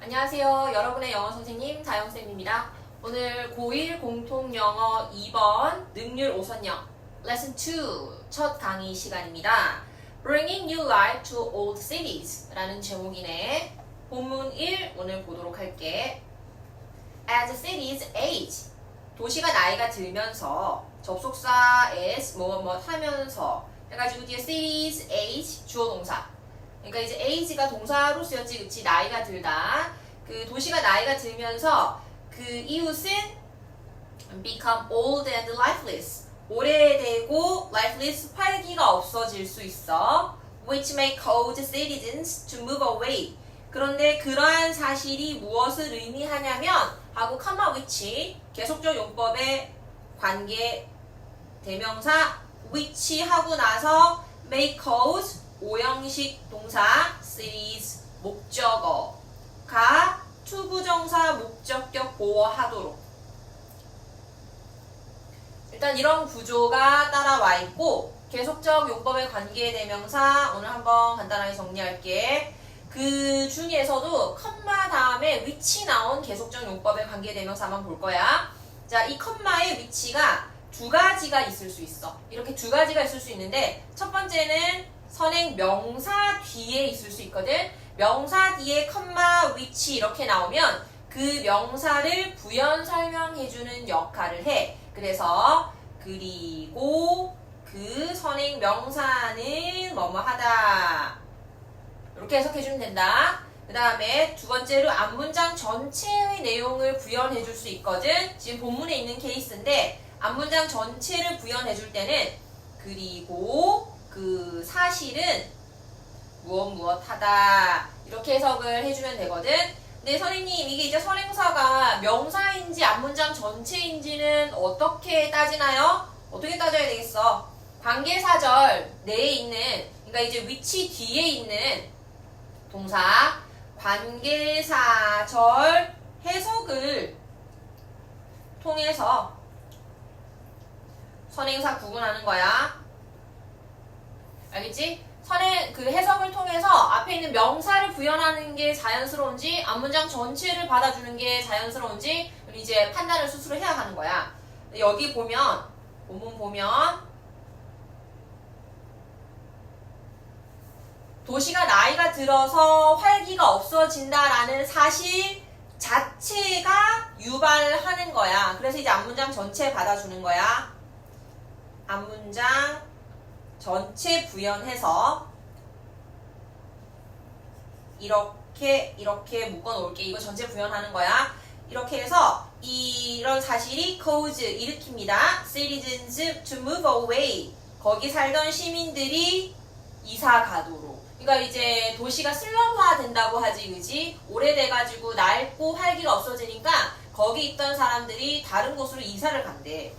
안녕하세요. 여러분의 영어 선생님 다영쌤입니다. 오늘 고1 공통영어 2번 능률 5선영 레슨 2 첫 강의 시간입니다. Bringing New Life to Old Cities 라는 제목이네. 본문 1 오늘 보도록 할게. As cities age 도시가 나이가 들면서 접속사 as 뭐뭐 하면서 해가지고 뒤에 cities age 주어 동사 그러니까 이제 age가 동사로 쓰였지, 그치? 나이가 들다. 그 도시가 나이가 들면서 그 이웃은 become old and lifeless. 오래되고 lifeless, 활기가 없어질 수 있어. Which may cause citizens to move away. 그런데 그러한 사실이 무엇을 의미하냐면 하고 comma which 계속적 용법의 관계 대명사 which 하고 나서 may cause 오형식 동사 cities 목적어가 투부정사 목적격 보어하도록 일단 이런 구조가 따라와 있고 계속적 용법의 관계대명사 오늘 한번 간단하게 정리할게. 그 중에서도 컴마 다음에 which 나온 계속적 용법의 관계대명사만 볼 거야. 자, 이 컴마의 위치가 두 가지가 있을 수 있어. 이렇게 두 가지가 있을 수 있는데 첫 번째는 선행 명사 뒤에 있을 수 있거든. 명사 뒤에 컴마 which 이렇게 나오면 그 명사를 부연 설명해주는 역할을 해. 그래서 그리고 그 선행 명사는 뭐뭐 하다 이렇게 해석해주면 된다. 그 다음에 두 번째로 앞문장 전체의 내용을 부연해줄 수 있거든. 지금 본문에 있는 케이스인데 앞문장 전체를 부연해줄 때는 그리고 그 사실은 무엇 하다 이렇게 해석을 해주면 되거든. 근데 선생님 이게 이제 선행사가 명사인지 앞문장 전체인지는 어떻게 따지나요? 어떻게 따져야 되겠어? 관계사절 내에 있는 그러니까 이제 which 뒤에 있는 동사 관계사절 해석을 통해서 선행사 구분하는 거야. 알겠지? 선행 그 해석을 통해서 앞에 있는 명사를 부연하는 게 자연스러운지 앞문장 전체를 받아주는 게 자연스러운지 이제 판단을 스스로 해야 하는 거야. 여기 보면 본문 보면 도시가 나이가 들어서 활기가 없어진다라는 사실 자체가 유발하는 거야. 그래서 이제 앞문장 전체 받아주는 거야. 앞문장 전체 부연해서 이렇게 묶어 놓을게. 이거 전체 부연하는 거야. 이렇게 해서 이런 사실이 cause 일으킵니다. citizens to move away. 거기 살던 시민들이 이사 가도록. 그러니까 이제 도시가 슬럼화 된다고 하지, 그지? 오래돼가지고 낡고 활기가 없어지니까 거기 있던 사람들이 다른 곳으로 이사를 간대.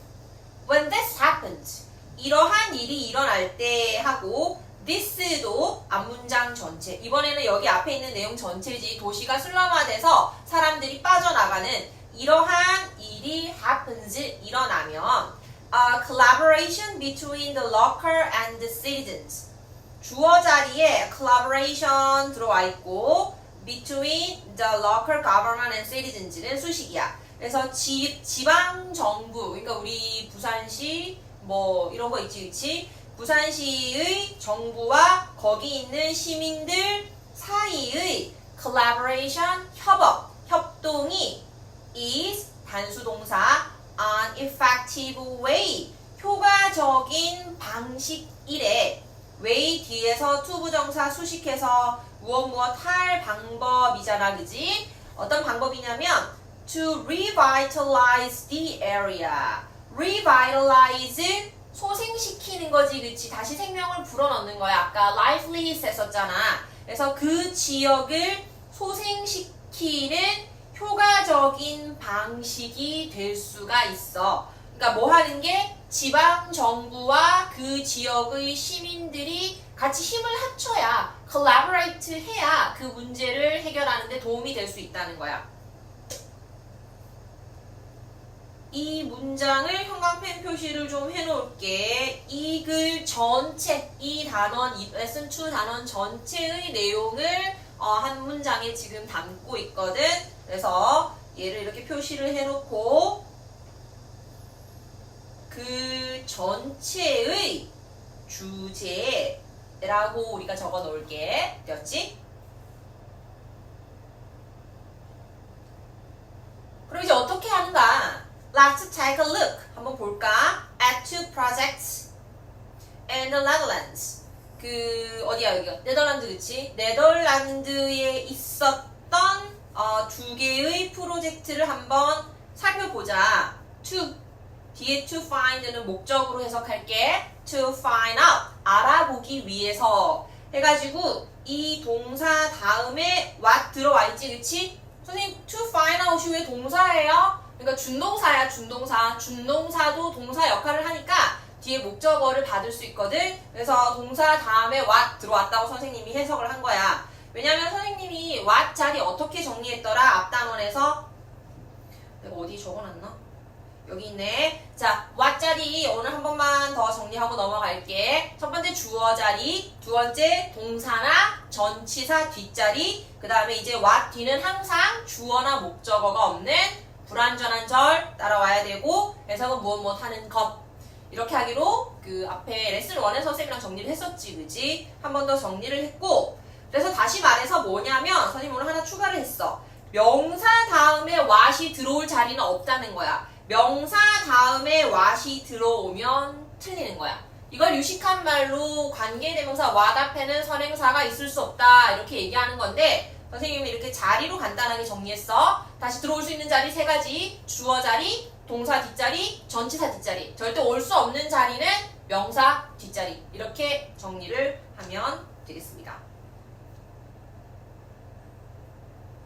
When this happens. 이러한 일이 일어날 때 하고 this도 앞문장 전체 이번에는 여기 앞에 있는 내용 전체지 도시가 슬럼화돼서 사람들이 빠져나가는 이러한 일이 happens 일어나면 collaboration between the local and the citizens 주어 자리에 collaboration 들어와 있고 between the local government and citizens는 수식이야. 그래서 지방 정부 그러니까 우리 부산시 뭐 이런 거 있지, 그치? 부산시의 정부와 거기 있는 시민들 사이의 collaboration, 협동이 is 단수동사 an effective way, 효과적인 방식이래. way 뒤에서 투부정사 수식해서 무엇 할 방법이잖아, 그지? 어떤 방법이냐면 to revitalize the area. revitalize 소생시키는 거지, 그치? 다시 생명을 불어넣는 거야. 아까 lifeless 했었잖아. 그래서 그 지역을 소생시키는 효과적인 방식이 될 수가 있어. 그러니까 뭐 하는 게 지방 정부와 그 지역의 시민들이 같이 힘을 합쳐야 collaborate 해야 그 문제를 해결하는 데 도움이 될 수 있다는 거야. 이 문장을 형광펜 표시를 좀 해놓을게. 이 글 전체, 이 단원, 이 레슨 2 단원 전체의 내용을 한 문장에 지금 담고 있거든. 그래서 얘를 이렇게 표시를 해놓고 그 전체의 주제라고 우리가 적어 놓을게. 되었지? 그럼 이제 어떻게 하는가? Let's take a look. 한번 볼까? At two projects in the Netherlands. 어디야 여기가? 네덜란드 그치? 네덜란드에 있었던 두 개의 프로젝트를 한번 살펴보자. To 뒤에 to find는 목적으로 해석할게. To find out 알아보기 위해서 해가지고 이 동사 다음에 what 들어와 있지 그치? 선생님 to find out이 왜 동사예요? 그러니까 준동사야 준동사. 준동사도 동사 역할을 하니까 뒤에 목적어를 받을 수 있거든. 그래서 동사 다음에 what 들어왔다고 선생님이 해석을 한 거야. 왜냐면 선생님이 what 자리 어떻게 정리했더라? 앞 단원에서 내가 어디 적어놨나? 여기 있네. 자, what 자리 오늘 한 번만 더 정리하고 넘어갈게. 첫 번째 주어 자리, 두 번째 동사나 전치사 뒷자리, 그 다음에 이제 what 뒤는 항상 주어나 목적어가 없는 불완전한 절 따라와야 되고, 해석은 무엇 하는 것. 이렇게 하기로 앞에 레슨 1에서 쌤이랑 정리를 했었지, 그지? 한 번 더 정리를 했고, 그래서 다시 말해서 뭐냐면 선생님 오늘 하나 추가를 했어. 명사 다음에 what이 들어올 자리는 없다는 거야. 명사 다음에 what이 들어오면 틀리는 거야. 이걸 유식한 말로 관계대명사 what 앞에는 선행사가 있을 수 없다 이렇게 얘기하는 건데, 선생님이 이렇게 자리로 간단하게 정리했어. 다시 들어올 수 있는 자리 세 가지. 주어 자리, 동사 뒷자리, 전치사 뒷자리. 절대 올 수 없는 자리는 명사 뒷자리. 이렇게 정리를 하면 되겠습니다.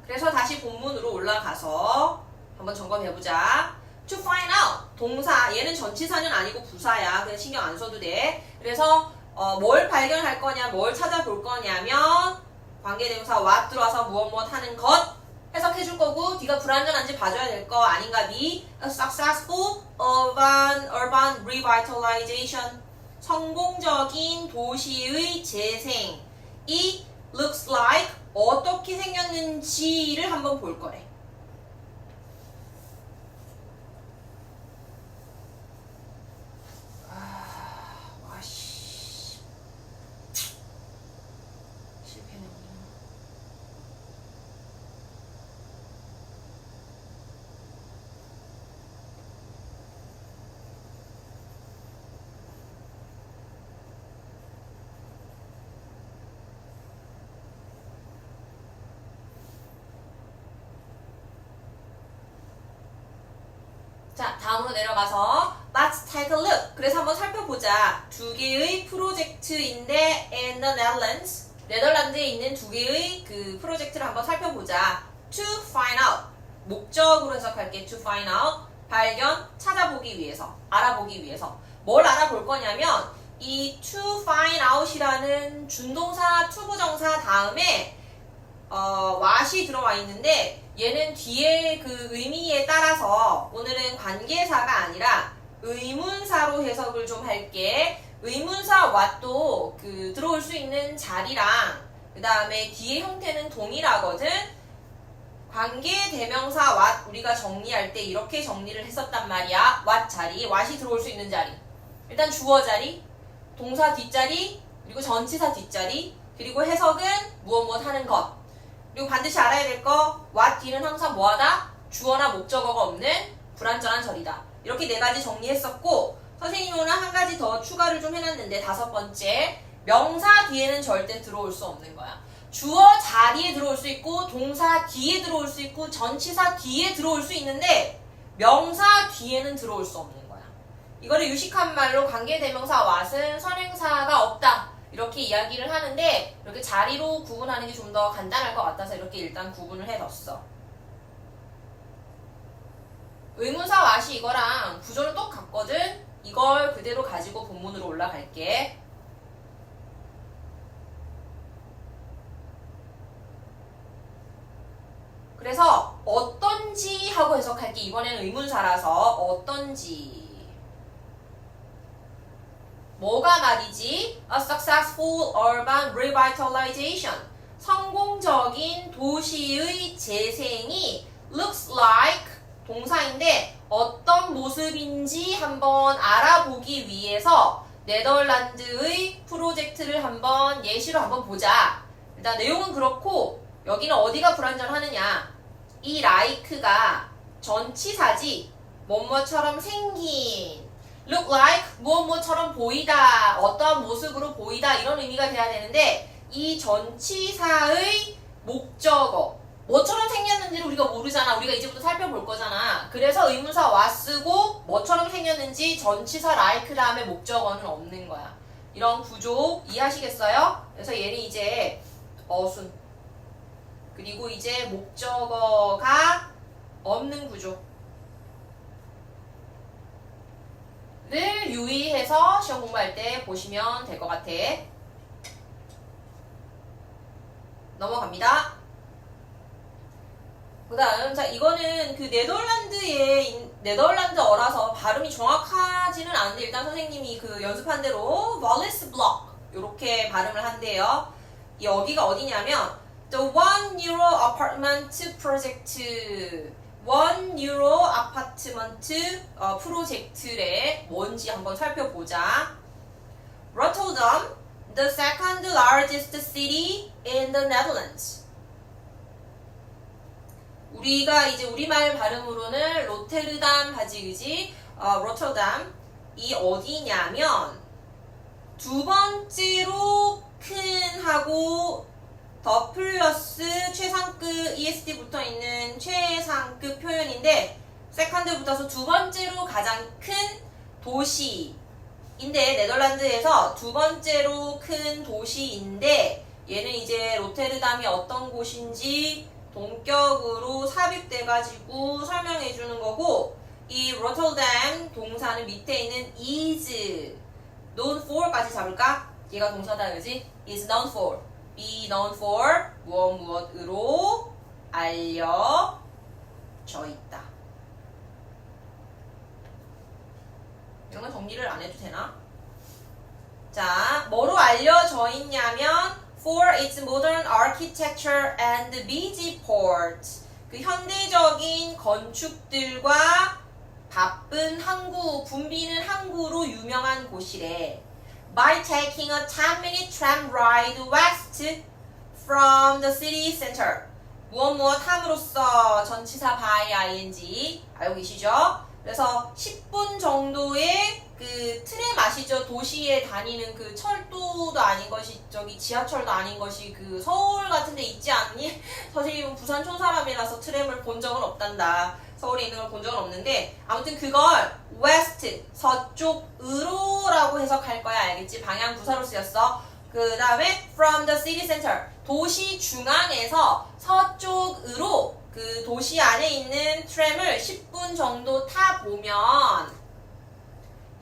그래서 다시 본문으로 올라가서 한번 점검해보자. To find out 동사, 얘는 전치사는 아니고 부사야. 그냥 신경 안 써도 돼. 그래서 뭘 발견할 거냐, 뭘 찾아볼 거냐면 관계대명사 what 들어와서 무엇 하는 것 해석해줄 거고, 네가 불완전한지 봐줘야 될 거 아닌가. B. A successful urban revitalization. 성공적인 도시의 재생. 이 looks like 어떻게 생겼는지를 한번 볼 거래. 실패네. 자, 다음으로 내려가서 Let's take a look. 그래서 한번 살펴보자. 두 개의 프로젝트인데 in the Netherlands, 네덜란드에 있는 두 개의 프로젝트를 한번 살펴보자. To find out 목적으로 해석할게. To find out 발견, 찾아보기 위해서, 알아보기 위해서. 뭘 알아볼 거냐면 이 to find out이라는 준동사 투부정사 다음에 what이 들어와 있는데, 얘는 뒤에 의미에 따라서 오늘은 관계사가 아니라 의문사로 해석을 좀 할게. 의문사 what도 들어올 수 있는 자리랑 그 다음에 뒤에 형태는 동일하거든. 관계대명사 what 우리가 정리할 때 이렇게 정리를 했었단 말이야. what 자리, what이 들어올 수 있는 자리. 일단 주어 자리, 동사 뒷자리, 그리고 전치사 뒷자리, 그리고 해석은 무엇 하는 것. 그리고 반드시 알아야 될 거, what 뒤는 항상 뭐하다? 주어나 목적어가 없는 불완전한 절이다. 이렇게 네 가지 정리했었고, 선생님이 오늘 한 가지 더 추가를 좀 해놨는데, 다섯 번째, 명사 뒤에는 절대 들어올 수 없는 거야. 주어 자리에 들어올 수 있고, 동사 뒤에 들어올 수 있고, 전치사 뒤에 들어올 수 있는데, 명사 뒤에는 들어올 수 없는 거야. 이거를 유식한 말로 관계대명사 what은 선행사가 없다. 이렇게 이야기를 하는데, 이렇게 자리로 구분하는 게 좀 더 간단할 것 같아서 이렇게 일단 구분을 해뒀어. 의문사 what이 이거랑 구조는 똑같거든? 이걸 그대로 가지고 본문으로 올라갈게. 그래서 어떤지 하고 해석할게. 이번에는 의문사라서 어떤지. 뭐가 말이지? A successful urban revitalization. 성공적 전통적인 도시의 재생이 looks like 동사인데 어떤 모습인지 한번 알아보기 위해서 네덜란드의 프로젝트를 한번 예시로 한번 보자. 일단 내용은 그렇고 여기는 어디가 불완전하느냐. 이 like가 전치사지 뭐뭐처럼 생긴 look like 뭐뭐처럼 보이다 어떠한 모습으로 보이다 이런 의미가 돼야 되는데 이 전치사의 목적어 뭐처럼 생겼는지를 우리가 모르잖아. 우리가 이제부터 살펴볼 거잖아. 그래서 의문사 was 쓰고 뭐처럼 생겼는지 전치사 like 다음에 목적어는 없는 거야. 이런 구조 이해하시겠어요? 그래서 얘는 이제 어순 그리고 이제 목적어가 없는 구조를 유의해서 시험 공부할 때 보시면 될 것 같아. 넘어갑니다. 그 다음, 자, 이거는 그 네덜란드어라서 발음이 정확하지는 않은데, 일단 선생님이 그 연습한 대로, Wallace Block, 요렇게 발음을 한대요. 여기가 어디냐면, The One Euro Apartment Project, One Euro 아파트먼트 프로젝트래 뭔지 한번 살펴보자. Rotterdam, the second largest city in the Netherlands. 우리가 이제 우리말 발음으로는 로테르담 하지, 그지? 로터담. 이 어디냐면, 두 번째로 큰 하고, 더 플러스 최상급 ESD 붙어 있는 최상급 표현인데, 세컨드 붙어서 두 번째로 가장 큰 도시인데, 네덜란드에서 두 번째로 큰 도시인데, 얘는 이제 로테르담이 어떤 곳인지, 동격으로 삽입돼가지고 설명해주는 거고 이 로터담 동사는 밑에 있는 is known for까지 잡을까? 얘가 동사다 그지? is known for be known for 무엇으로 알려져 있다. 이런 건 정리를 안 해도 되나? 자, 뭐로 알려져 있냐면 for its modern architecture and busy port. 그 현대적인 건축들과 바쁜 항구, 붐비는 항구로 유명한 곳이래. By taking a 10-minute tram ride west from the city center. 무엇 함으로써 전치사 by ing 알고 계시죠? 그래서 10분 정도의 그 트램 아시죠? 도시에 다니는 그 철도도 아닌 것이 저기 지하철도 아닌 것이 그 서울 같은 데 있지 않니? 선생님은 부산 촌사람이라서 트램을 본 적은 없단다. 서울에 있는 걸 본 적은 없는데 아무튼 그걸 west 서쪽으로라고 해석할 거야. 알겠지? 방향 부사로 쓰였어. 그 다음에 from the city center 도시 중앙에서 서쪽으로 그 도시 안에 있는 트램을 10분 정도 타보면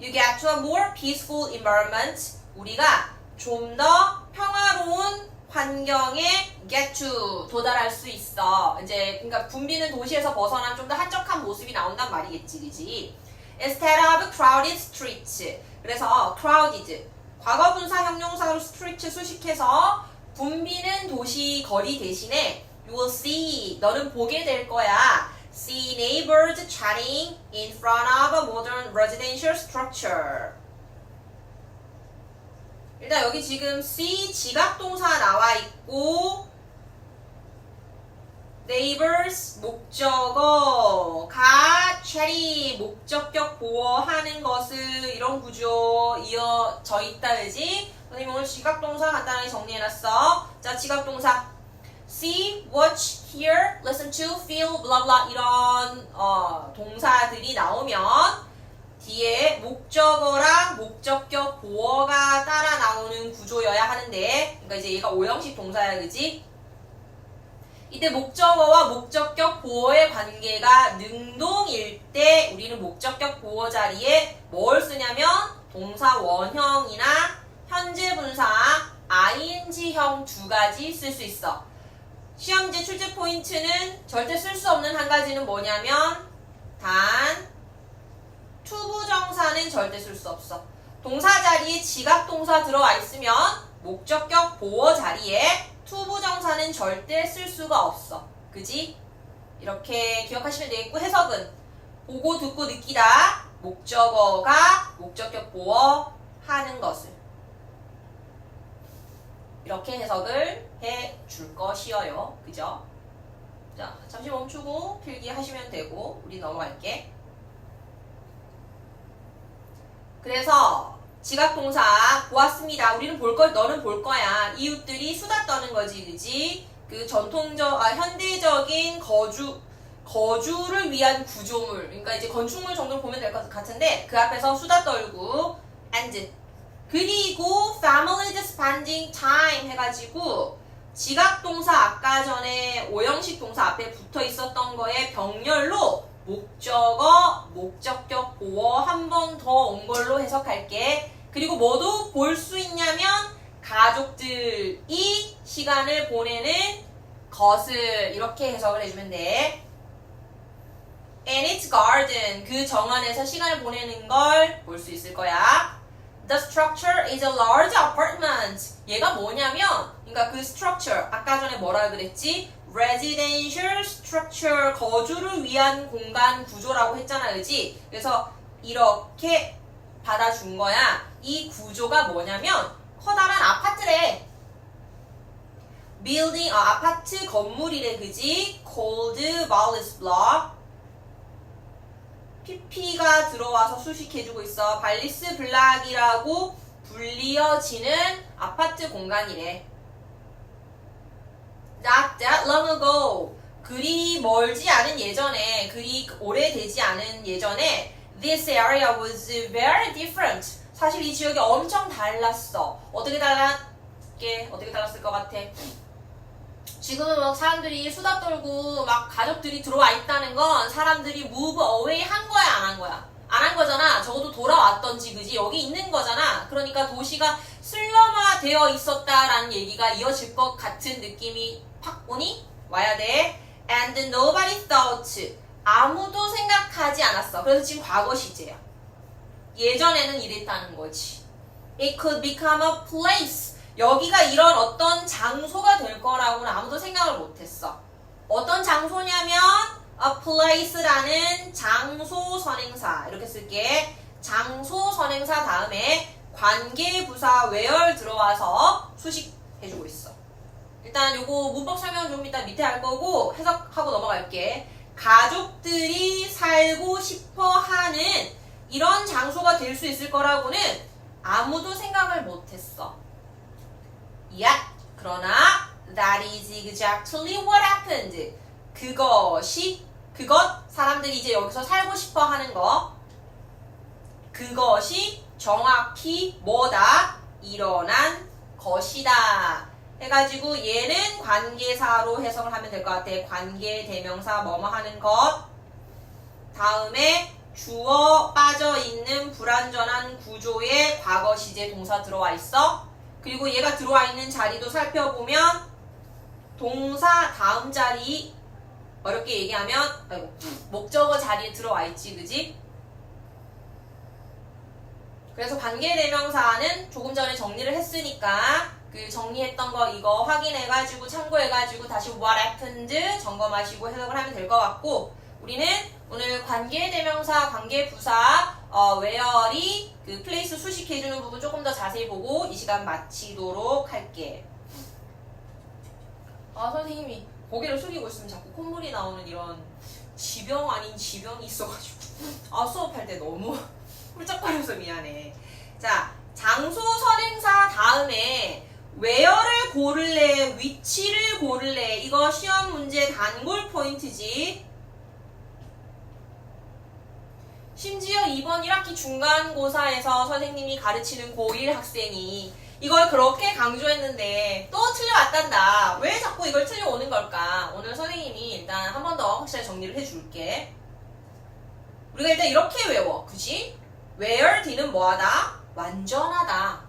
You get to a more peaceful environment. 우리가 좀 더 평화로운 환경에 get to 도달할 수 있어. 이제 그러니까 붐비는 도시에서 벗어난 좀 더 한적한 모습이 나온단 말이겠지, 그지? Instead of crowded streets. 그래서 crowded 과거 분사 형용사로 street 수식해서 붐비는 도시 거리 대신에 You will see 너는 보게 될 거야. See neighbors chatting in front of a modern residential structure. 일단 여기 지금 see 지각동사 나와 있고 neighbors 목적어가 chatty 목적격 보어하는 것을 이런 구조 이어져 있다 그지? 선생님 오늘 지각동사 간단하게 정리해놨어. 자 지각동사 see, watch, hear, listen to, feel, blah blah 이런 동사들이 나오면 뒤에 목적어랑 목적격 보어가 따라 나오는 구조여야 하는데 그러니까 이제 얘가 오형식 동사야 그지? 이때 목적어와 목적격 보어의 관계가 능동일 때 우리는 목적격 보어 자리에 뭘 쓰냐면 동사 원형이나 현재 분사 ing형 두 가지 쓸 수 있어. 시험지 출제 포인트는 절대 쓸 수 없는 한 가지는 뭐냐면 단 투부정사는 절대 쓸 수 없어. 동사 자리에 지각동사 들어와 있으면 목적격 보어 자리에 투부정사는 절대 쓸 수가 없어. 그지? 이렇게 기억하시면 되겠고, 해석은 보고 듣고 느끼다. 목적어가 목적격 보어 하는 것을. 이렇게 해석을 해 줄 것이어요. 그죠? 자, 잠시 멈추고 필기 하시면 되고, 우리 넘어갈게. 그래서 지각동사 보았습니다. 우리는 볼 걸, 너는 볼 거야. 이웃들이 수다 떠는 거지, 그지? 그 현대적인 거주를 위한 구조물. 그러니까 이제 건축물 정도로 보면 될 것 같은데, 그 앞에서 수다 떨고, and. 그리고 family spending time 해가지고, 지각동사 아까 전에 오형식 동사 앞에 붙어 있었던 거에 병렬로 목적어, 목적격 보어 한 번 더 온 걸로 해석할게. 그리고 뭐도 볼 수 있냐면 가족들이 시간을 보내는 것을 이렇게 해석을 해주면 돼. And its garden, 그 정원에서 시간을 보내는 걸 볼 수 있을 거야. The structure is a large apartment. 얘가 뭐냐면, 그러니까 그 structure, 아까 전에 뭐라 그랬지? residential structure, 거주를 위한 공간 구조라고 했잖아, 그지? 그래서 이렇게 받아준 거야. 이 구조가 뭐냐면 커다란 아파트래. building, 아파트 건물이래, 그지? cold Wallace block. PP가 들어와서 수식해주고 있어. 발리스 블락이라고 불리어지는 아파트 공간이래. Not that long ago. 그리 멀지 않은 예전에, 그리 오래되지 않은 예전에 This area was very different. 사실 이 지역이 엄청 달랐어. 어떻게 달랐을 것 같아? 지금은 막 사람들이 수다 떨고 막 가족들이 들어와 있다는 건 사람들이 move away 한 거야, 안 한 거야? 안 한 거잖아. 적어도 돌아왔던지, 그지? 여기 있는 거잖아. 그러니까 도시가 슬럼화되어 있었다라는 얘기가 이어질 것 같은 느낌이 팍 오니? 와야 돼. And nobody thought. 아무도 생각하지 않았어. 그래서 지금 과거 시제야. 예전에는 이랬다는 거지. It could become a place. 여기가 이런 어떤 장소가 될 거라고는 아무도 생각을 못했어. 어떤 장소냐면 a place라는 장소 선행사 이렇게 쓸게. 장소 선행사 다음에 관계부사 where 들어와서 수식해주고 있어. 일단 요거 문법 설명 좀 이따 밑에 할 거고 해석하고 넘어갈게. 가족들이 살고 싶어 하는 이런 장소가 될 수 있을 거라고는 아무도 생각을 못했어. Yeah. 그러나 that is exactly what happened. 그것 사람들이 이제 여기서 살고 싶어 하는 거 그것이 정확히 뭐다? 일어난 것이다. 해가지고 얘는 관계사로 해석을 하면 될 것 같아. 관계 대명사 뭐뭐 하는 것. 다음에 주어 빠져있는 불완전한 구조의 과거 시제 동사 들어와 있어. 그리고 얘가 들어와 있는 자리도 살펴보면 동사 다음 자리 어렵게 얘기하면 목적어 자리에 들어와 있지, 그지? 그래서 관계대명사는 조금 전에 정리를 했으니까 그 정리했던 거 이거 확인해가지고 참고해가지고 다시 what happened 점검하시고 해석을 하면 될 것 같고 우리는 오늘 관계대명사, 관계부사 where이 그 place 수식해주는 부분 조금 더 자세히 보고 이 시간 마치도록 할게. 선생님이 고개를 숙이고 있으면 자꾸 콧물이 나오는 이런 지병 아닌 지병이 있어가지고 수업할 때 너무 훌쩍거려서 미안해. 자, 장소 선행사 다음에 where를 고를래, 위치를 고를래. 이거 시험 문제 단골 포인트지. 심지어 이번 1학기 중간고사에서 선생님이 가르치는 고1 학생이 이걸 그렇게 강조했는데 또 틀려왔단다. 왜 자꾸 이걸 틀려오는 걸까? 오늘 선생님이 일단 한 번 더 확실히 정리를 해줄게. 우리가 일단 이렇게 외워. 그치? where D는 뭐하다? 완전하다.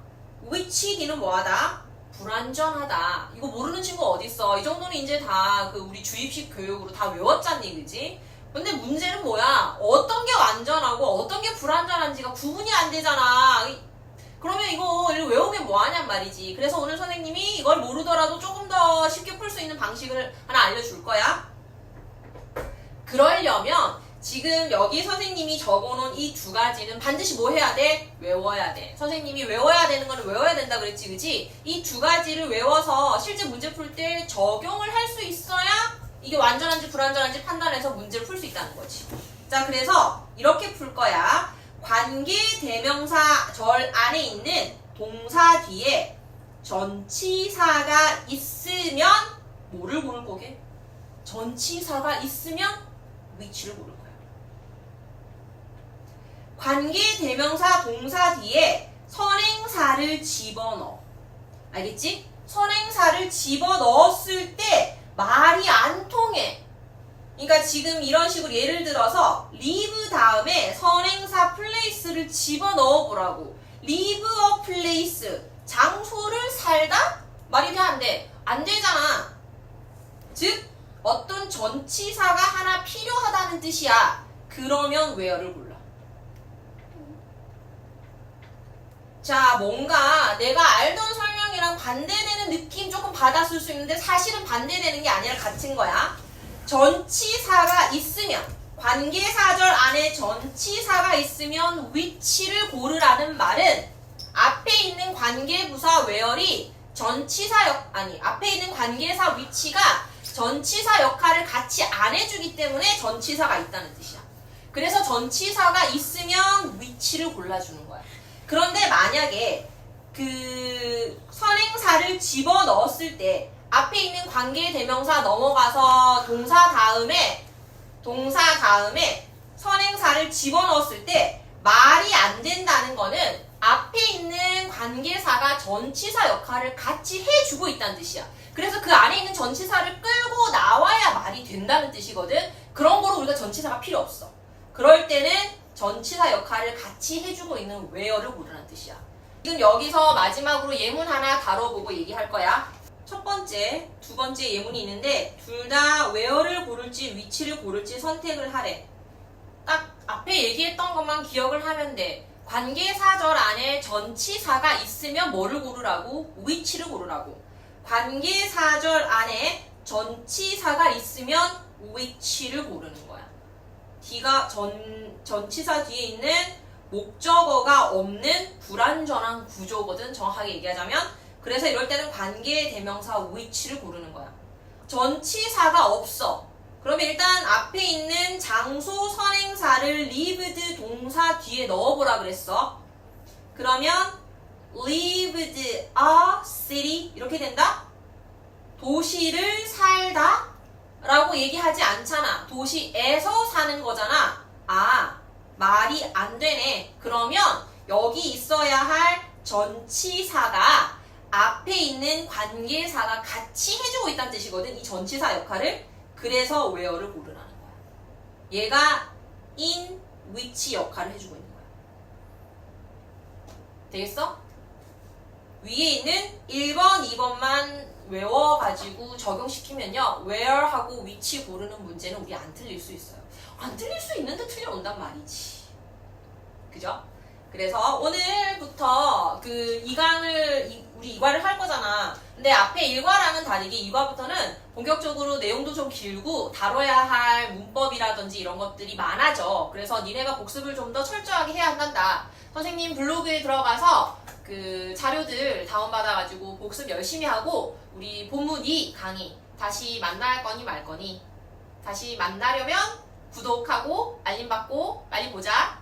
which D는 뭐하다? 불완전하다. 이거 모르는 친구 어딨어? 이 정도는 이제 다 그 우리 주입식 교육으로 다 외웠잖니, 그지? 근데 문제는 뭐야? 어떤 게 완전하고 어떤 게 불완전한지가 구분이 안 되잖아. 그러면 이거 외우면 뭐하냔 말이지. 그래서 오늘 선생님이 이걸 모르더라도 조금 더 쉽게 풀 수 있는 방식을 하나 알려줄 거야. 그러려면 지금 여기 선생님이 적어놓은 이 두 가지는 반드시 뭐 해야 돼? 외워야 돼. 선생님이 외워야 되는 거는 외워야 된다 그랬지, 그지? 이 두 가지를 외워서 실제 문제 풀 때 적용을 할 수 있어야 이게 완전한지 불완전한지 판단해서 문제를 풀 수 있다는 거지. 자, 그래서 이렇게 풀 거야. 관계 대명사 절 안에 있는 동사 뒤에 전치사가 있으면 뭐를 고를 거게? 전치사가 있으면 위치를 고를 거야. 관계 대명사 동사 뒤에 선행사를 집어넣어. 알겠지? 선행사를 집어넣었을 때 말이 안 통해. 그러니까 지금 이런 식으로 예를 들어서 live 다음에 선행사 place를 집어넣어 보라고. live a place, 장소를 살다? 말이 돼, 안 돼? 안 되잖아. 즉 어떤 전치사가 하나 필요하다는 뜻이야. 그러면 where를 골라. 자, 뭔가 내가 알던 설명이랑 반대되는 느낌 조금 받았을 수 있는데 사실은 반대되는 게 아니라 같은 거야. 전치사가 있으면, 관계사절 안에 전치사가 있으면 위치를 고르라는 말은 앞에 있는 관계부사 where이 앞에 있는 관계사 위치가 전치사 역할을 같이 안 해주기 때문에 전치사가 있다는 뜻이야. 그래서 전치사가 있으면 위치를 골라주는 거야. 그런데 만약에 그 선행사를 집어넣었을 때 앞에 있는 관계 대명사 넘어가서 동사 다음에 선행사를 집어넣었을 때 말이 안 된다는 거는 앞에 있는 관계사가 전치사 역할을 같이 해주고 있다는 뜻이야. 그래서 그 안에 있는 전치사를 끌고 나와야 말이 된다는 뜻이거든. 그런 거로 우리가 전치사가 필요 없어. 그럴 때는 전치사 역할을 같이 해주고 있는 where를 고르라는 뜻이야. 지금 여기서 마지막으로 예문 하나 다뤄보고 얘기할 거야. 첫 번째, 두 번째 예문이 있는데 둘 다 where를 고를지 위치를 고를지 선택을 하래. 딱 앞에 얘기했던 것만 기억을 하면 돼. 관계사절 안에 전치사가 있으면 뭐를 고르라고? 위치를 고르라고. 관계사절 안에 전치사가 있으면 위치를 고르는 거야. D가 전치사 뒤에 있는 목적어가 없는 불완전한 구조거든, 정확하게 얘기하자면. 그래서 이럴 때는 관계 대명사 위치를 고르는 거야. 전치사가 없어. 그러면 일단 앞에 있는 장소 선행사를 lived 동사 뒤에 넣어보라 그랬어. 그러면 lived a city 이렇게 된다? 도시를 살다? 라고 얘기하지 않잖아. 도시에서 사는 거잖아. 아, 말이 안 되네. 그러면 여기 있어야 할 전치사가 앞에 있는 관계사가 같이 해주고 있다는 뜻이거든. 이 전치사 역할을. 그래서 where를 고르라는 거야. 얘가 in, which 역할을 해주고 있는 거야. 되겠어? 위에 있는 1번, 2번만 외워가지고 적용시키면요. where하고 which 고르는 문제는 우리 안 틀릴 수 있어요. 안 틀릴 수 있는데 틀려온단 말이지. 그죠? 그래서 오늘부터 그 2강을 우리 2과를 할 거잖아. 근데 앞에 1과랑은 다르게 2과부터는 본격적으로 내용도 좀 길고 다뤄야 할 문법이라든지 이런 것들이 많아져. 그래서 니네가 복습을 좀 더 철저하게 해야 한단다. 선생님 블로그에 들어가서 그 자료들 다운받아가지고 복습 열심히 하고 우리 본문 2 강의 다시 만날 거니 말 거니 다시 만나려면 구독하고 알림 받고 빨리 보자.